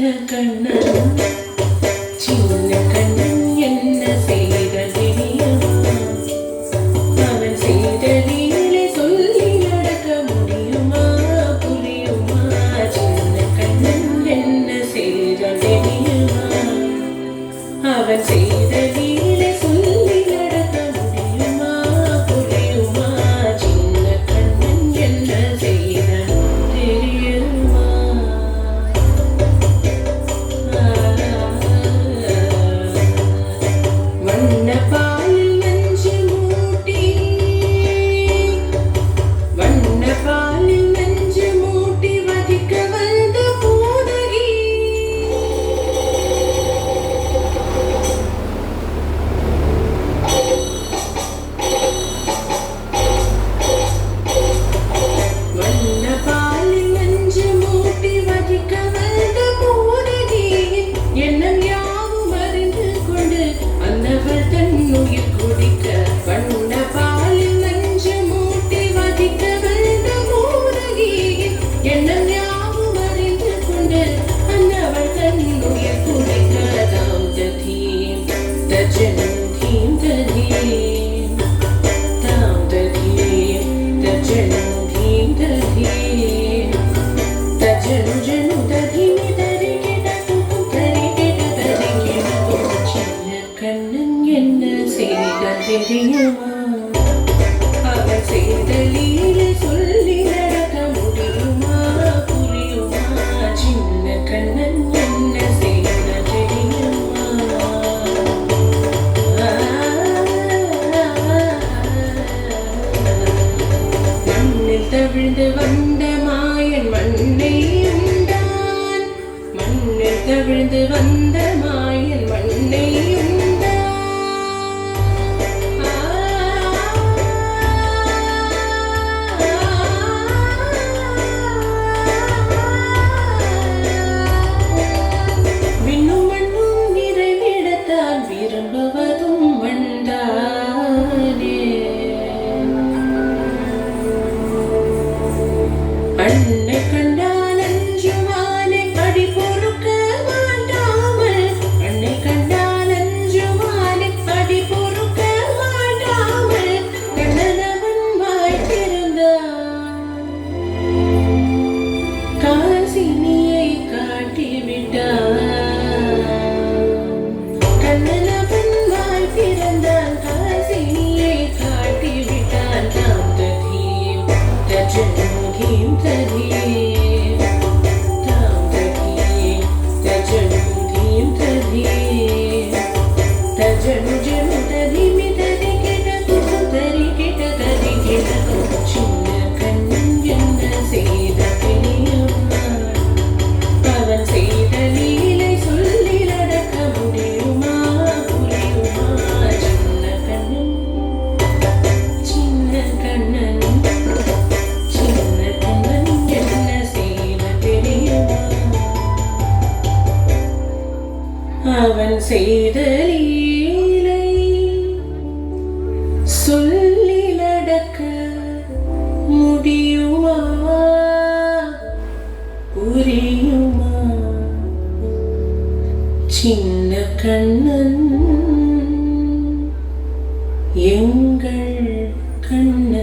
சின்ன கண்ணன் சின்ன கண்ணன் என்ன செய்த தெரியுமா? அவன் செய்த லீலை சொல்லி நடக்க முடியுமா புரியுமா? சின்ன கண்ணன் என்ன செய்த தெரியுமா? அவன் செய்த லீலை சொல்லி நடக்க முடியுமா புரியுமா? சின்ன கண்ணன் என்ன செய்த தெரியுமா? வண்ண பாலில் நஞ்சு மூட்டி வண்ண பாலில் நஞ்சு மூட்டி வதிக்க வந்த பூதகி வண்ண பாலில் நஞ்சு மூட்டி வதிக்க வந்த பூதகி எண்ணம் யாவும் அறிந்து கொண்டு அன்னவள் தன் உயிர் குடிக்க வண்ண பாலில் நஞ்சு மூட்டி வதிக்க வந்த பூதகி எண்ணம் யாவும் அறிந்து கொண்டு அன்னவள் தன் உயிர் குடிக்க தாம் ததீம் தஜனம் தீம் ததீம் தாம் ததீம் தஜனம் தீம் ததீம் தஜனு ஜனு ததீமி தரி கிட தும் தரி கிட தரி கிட சின்ன கண்ணன் என்ன செய்த தெரியுமா? அவன் செய்த லீலை சொல்லி நடக்க முடியுமா புரியுமா? சின்ன கண்ணன் என்ன செய்த தெரியுமா? மண்ணில் தவிழ்ந்து வந்த மாயன் மண்ணை உண்டான் மண்ணில் தவிழ்ந்து வந்த மாயன் மண்ணை உண்டான் விண்ணும் மண்ணும் நிறைவிடத்தான் விரும்புவதும் வந்தானே அன்னை கண்டால் அஞ்சுவானை அடி பொறுக்க மாட்டாமல் அன்னை கண்டால் அஞ்சுவானை அடி பொறுக்க மாட்டாமல் கண்ணனவன் வாய்த்திருந்தான் காசினியை காட்டிவிட்டான் கண்ணனவன் வாய்த்திருந்தான் காசினியை காட்டிவிட்டான் தாம் ததீம் தஜனம் தீம் ததீம் தாம் ததீம் தஜனம் தீம் ததீம் தஜனு ஜனு ததீமி தரி கிட தும் தரி கிட தரி கிட சின்ன கண்ணன் என்ன செய்த தெரியுமா? அவன் செய்த லீலை சொல்லி நடக்க முடியுமா புரியுமா? சின்ன கண்ணன் சின்ன கண்ணன் சின்ன கண்ணன் என்ன செய்த தெரியுமா? அவன் செய்த லீலை சொல்லி நடக்க முடியுமா புரியுமா? சின்ன கண்ணன் எங்கள் கண்ணன்